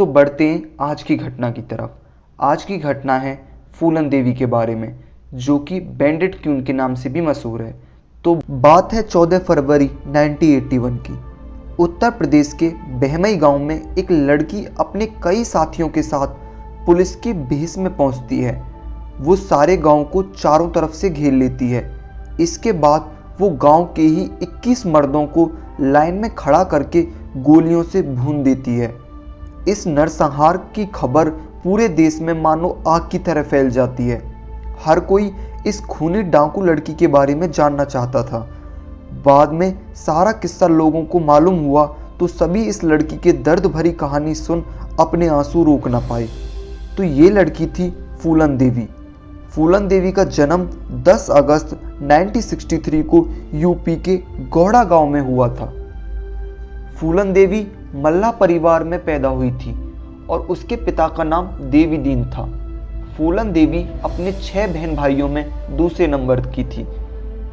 तो बढ़ते हैं आज की घटना की तरफ। आज की घटना है फूलन देवी के बारे में, जो कि बैंडेड क्वीन के नाम से भी मशहूर है। तो बात है 14 फरवरी 1981 की। उत्तर प्रदेश के बहमई गांव में एक लड़की अपने कई साथियों के साथ पुलिस के भेष में पहुंचती है। वो सारे गांव को चारों तरफ से घेर लेती है। इसके बाद वो गांव के ही 21 मर्दों को लाइन में खड़ा करके गोलियों से भून देती है। इस नरसंहार की खबर पूरे देश में मानो आग की तरह फैल जाती है। हर कोई इस खूनी डाकू लड़की के बारे में जानना चाहता था। बाद में सारा किस्सा लोगों को मालूम हुआ तो सभी इस लड़की के दर्द भरी कहानी सुन अपने आंसू रोक न पाए। तो ये लड़की थी फूलन देवी। फूलन देवी का जन्म 10 अगस्त 1963 को यूपी के गौड़ा गांव में हुआ था। फूलन देवी मल्ला परिवार में पैदा हुई थी और उसके पिता का नाम देवी दीन था। फूलन देवी अपने 6 बहन भाइयों में दूसरे नंबर की थी।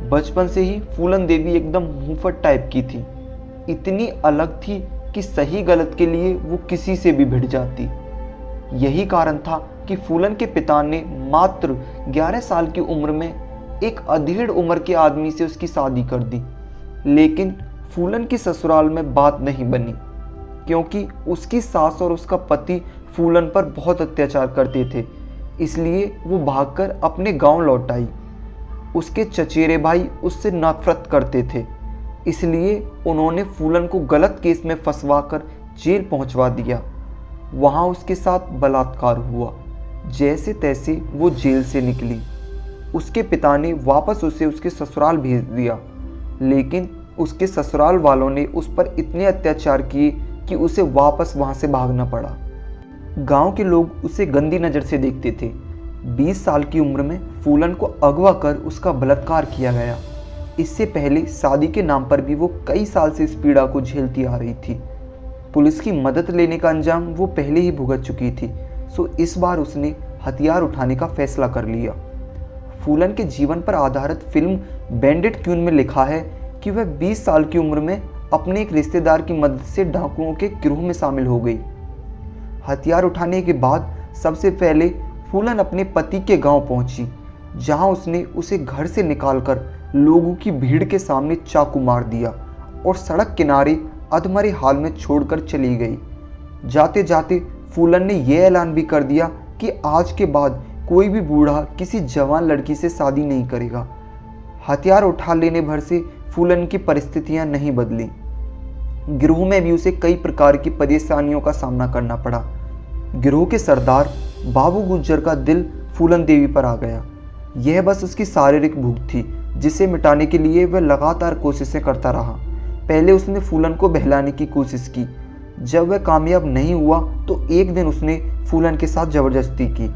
बचपन से ही फूलन देवी एकदम मुंहफट टाइप की थी। इतनी अलग थी कि सही गलत के लिए वो किसी से भी भिड़ जाती। यही कारण था कि फूलन के पिता ने मात्र 11 साल की उम्र में एक अधेड़ उम्र के आदमी से उसकी शादी कर दी। लेकिन फूलन की ससुराल में बात नहीं बनी, क्योंकि उसकी सास और उसका पति फूलन पर बहुत अत्याचार करते थे। इसलिए वो भागकर अपने गांव लौट आई। उसके चचेरे भाई उससे नफरत करते थे, इसलिए उन्होंने फूलन को गलत केस में फंसवाकर जेल पहुंचवा दिया। वहां उसके साथ बलात्कार हुआ। जैसे तैसे वो जेल से निकली। उसके पिता ने वापस उसे उसके ससुराल भेज दिया, लेकिन उसके ससुराल वालों ने उस पर इतने अत्याचार किए कि उसे वापस वहां से भागना पड़ा। गांव के लोग उसे गंदी नज़र से देखते थे। 20 साल की उम्र में फूलन को अगवा कर उसका बलात्कार किया गया। इससे पहले शादी के नाम पर भी वो कई साल से इस पीड़ा को झेलती आ रही थी। पुलिस की मदद लेने का अंजाम वो पहले ही भुगत चुकी थी, सो इस बार उसने हथियार उठाने का फैसला कर लिया। फूलन के जीवन पर आधारित फिल्म बैंडेड क्वीन में लिखा है कि वह 20 साल की उम्र में अपने एक रिश्तेदार की मदद से डाकुओं के गिरोह में शामिल हो गई। हथियार उठाने के बाद सबसे पहले फूलन अपने पति के गांव पहुंची, जहां उसने उसे घर से निकालकर लोगों की भीड़ के सामने चाकू मार दिया और सड़क किनारे अधमरे हाल में छोड़कर चली गई। जाते जाते फूलन ने यह ऐलान भी कर दिया कि आज के बाद कोई भी बूढ़ा किसी जवान लड़की से शादी नहीं करेगा। हथियार उठा लेने भर से फूलन की परिस्थितियां नहीं बदली। गिरोह में भी उसे कई प्रकार की परेशानियों का सामना करना पड़ा। गिरोह के सरदार बाबू गुज्जर का दिल फूलन देवी पर आ गया। यह बस उसकी शारीरिक भूख थी, जिसे मिटाने के लिए वह लगातार कोशिशें करता रहा। पहले उसने फूलन को बहलाने की कोशिश की। जब वह कामयाब नहीं हुआ तो एक दिन उसने फूलन के साथ जबरदस्ती की।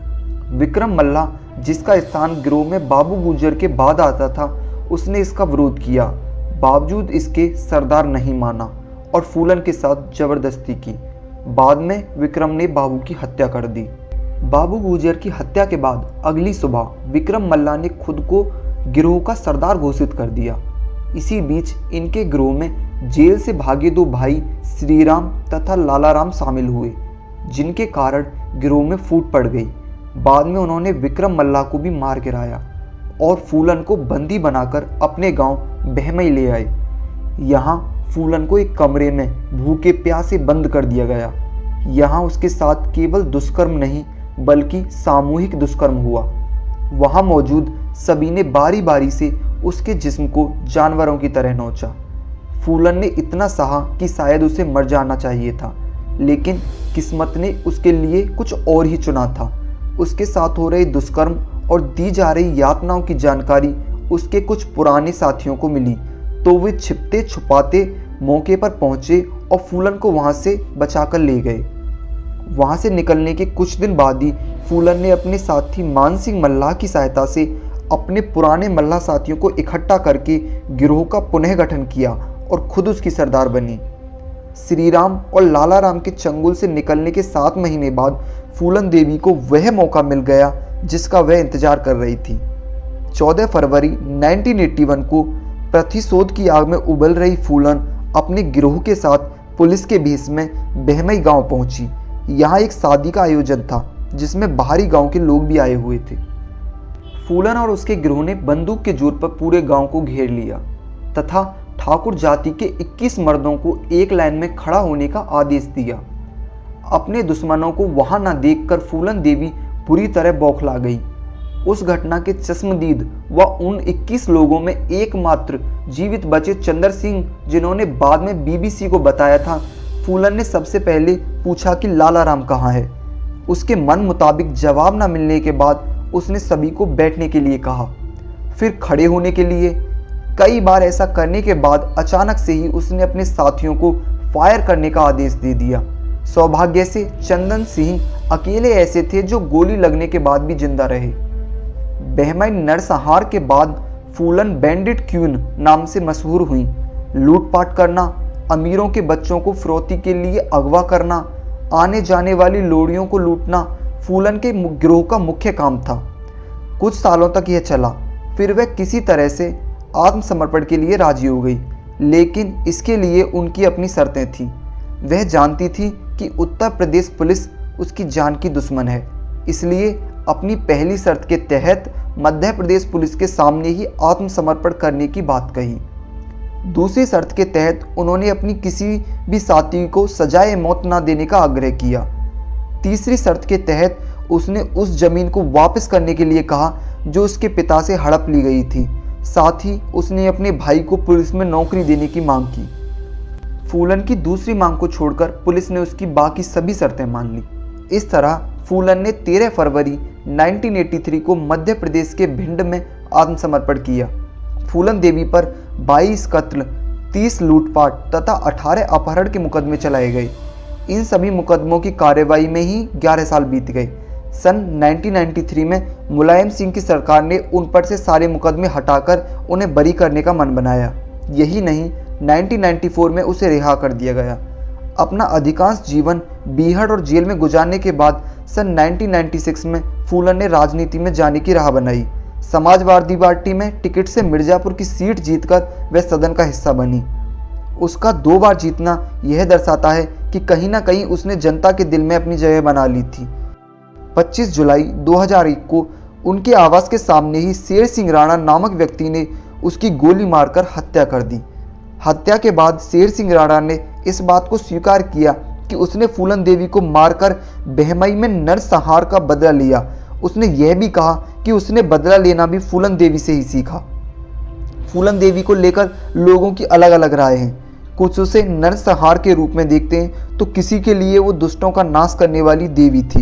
विक्रम मल्ला, जिसका स्थान गिरोह में बाबू गुज्जर के बाद आता था, उसने इसका विरोध किया। बावजूद इसके सरदार नहीं माना और फूलन के साथ जबरदस्ती की। बाद में विक्रम ने बाबू की हत्या कर दी। बाबू गुज्जर की हत्या के बाद अगली सुबह विक्रम मल्ला ने खुद को गिरोह का सरदार घोषित कर दिया। इसी बीच इनके गिरोह में जेल से भागे 2 भाई श्रीराम तथा लालाराम शामिल हुए, जिनके कारण गिरोह में फूट पड़ गई। बाद में उन्होंने विक्रम मल्ला को भी मार गिराया और फूलन को बंदी बनाकर अपने गांव बहमई ले आए। यहाँ फूलन को एक कमरे में भूखे प्यासे बंद कर दिया गया। यहाँ उसके साथ केवल दुष्कर्म नहीं बल्कि सामूहिक दुष्कर्म हुआ। वहाँ मौजूद सभी ने बारी बारी से उसके जिस्म को जानवरों की तरह नोचा। फूलन ने इतना सहा कि शायद उसे मर जाना चाहिए था, लेकिन किस्मत ने उसके लिए कुछ और ही चुना था। उसके साथ हो रहे दुष्कर्म और दी जा रही यातनाओं की जानकारी उसके कुछ पुराने साथियों को मिली, तो वे छिपते छुपाते मौके पर पहुंचे और फूलन को वहां से बचाकर ले गए। वहां से निकलने के कुछ दिन बाद ही फूलन ने अपने साथी मान सिंह मल्लाह की सहायता से अपने पुराने मल्लाह साथियों को इकट्ठा करके गिरोह का पुनः गठन किया और खुद उसकी सरदार बनी। श्रीराम और लालाराम के चंगुल से निकलने के 7 महीने बाद फूलन देवी को वह मौका मिल गया जिसका वह इंतजार कर रही थी। 14 फरवरी 1981 को प्रतिशोध की आग में उबल रही फूलन अपने गिरोह के साथ पुलिस के भेष में बहमई गांव पहुंची, यहाँ एक शादी का आयोजन था जिसमें बाहरी गांव के लोग भी आए हुए थे। फूलन और उसके गिरोह ने बंदूक के जोर पर पूरे गांव को घेर लिया तथा ठाकुर जाति के 21 मर्दों को एक लाइन में खड़ा होने का आदेश दिया। अपने दुश्मनों को वहां न देखकर फूलन देवी पूरी तरह बौखला गई। उस घटना के चश्मदीद व उन 21 लोगों में एकमात्र जीवित बचे चंद्र सिंह, जिन्होंने बाद में बीबीसी को बताया था, फूलन ने सबसे पहले पूछा कि लाला राम कहाँ है। उसके मन मुताबिक जवाब न मिलने के बाद उसने सभी को बैठने के लिए कहा, फिर खड़े होने के लिए। कई बार ऐसा करने के बाद अचानक से ही उसने अपने साथियों को फायर करने का आदेश दे दिया। सौभाग्य से चंदन सिंह अकेले ऐसे थे जो गोली लगने के बाद भी जिंदा रहे। बहमाई नरसंहार के बाद फूलन बैंडिट क्वीन नाम से मशहूर हुई। लूटपाट करना, अमीरों के बच्चों को फिरौती के लिए अगवा करना, आने जाने वाली लोरियों को लूटना फूलन के गिरोह का मुख्य काम था। कुछ सालों तक यह चला, फिर वह किसी तरह से आत्मसमर्पण के लिए राजी हो गई, लेकिन इसके लिए उनकी अपनी शर्तें थीं। वह जानती थी कि उत्तर प्रदेश पुलिस उसकी जान की दुश्मन है, इसलिए अपनी पहली शर्त के तहत मध्य प्रदेश पुलिस के सामने ही आत्मसमर्पण करने की बात कही। दूसरी शर्त के तहत उन्होंने अपनी किसी भी साथी को सजाए मौत न देने का आग्रह किया। तीसरी शर्त के तहत उसने उस जमीन को वापस करने के लिए कहा जो उसके पिता से हड़प ली गई थी। साथ ही उसने अपने भाई को पुलिस में नौकरी देने की मांग की। फूलन की दूसरी मांग को छोड़कर पुलिस ने उसकी बाकी सभी शर्तें मान ली। इस तरह फूलन ने 13 फरवरी 1983 को मध्य प्रदेश के भिंड में आत्मसमर्पण किया। फूलन देवी पर 22 कत्ल, 30 लूटपाट तथा 18 अपहरण के मुकदमे चलाए गए। इन सभी मुकदमों की कार्यवाही में ही 11 साल बीत गए। सन 1993 में मुलायम सिंह की सरकार ने उन पर से सारे मुकदमे हटाकर उन्हें बरी करने का मन बनाया। यही नहीं, 1994 में उसे रिहा कर दिया गया। अपना अधिकांश जीवन बीहड़ और जेल में गुजारने के बाद सन 1996 में फूलन ने राजनीति में जाने की राह बनाई। समाजवादी पार्टी में टिकट से मिर्जापुर की सीट जीतकर वह सदन का हिस्सा बनी। उसका 2 बार जीतना यह दर्शाता है कि कहीं ना कहीं उसने जनता के दिल में अपनी जगह बना ली थी। 25 जुलाई 2001 को उनके आवास के सामने ही शेर सिंह राणा नामक व्यक्ति ने उसकी गोली मारकर हत्या कर दी। हत्या के बाद शेर सिंह राणा ने इस बात को स्वीकार किया कि उसने फूलन देवी को मारकर बहमई में नरसंहार का बदला लिया। उसने यह भी कहा कि उसने बदला लेना भी फूलन देवी से ही सीखा। फूलन देवी को लेकर लोगों की अलग अलग राय हैं। कुछ उसे नरसंहार के रूप में देखते हैं तो किसी के लिए वो दुष्टों का नाश करने वाली देवी थी।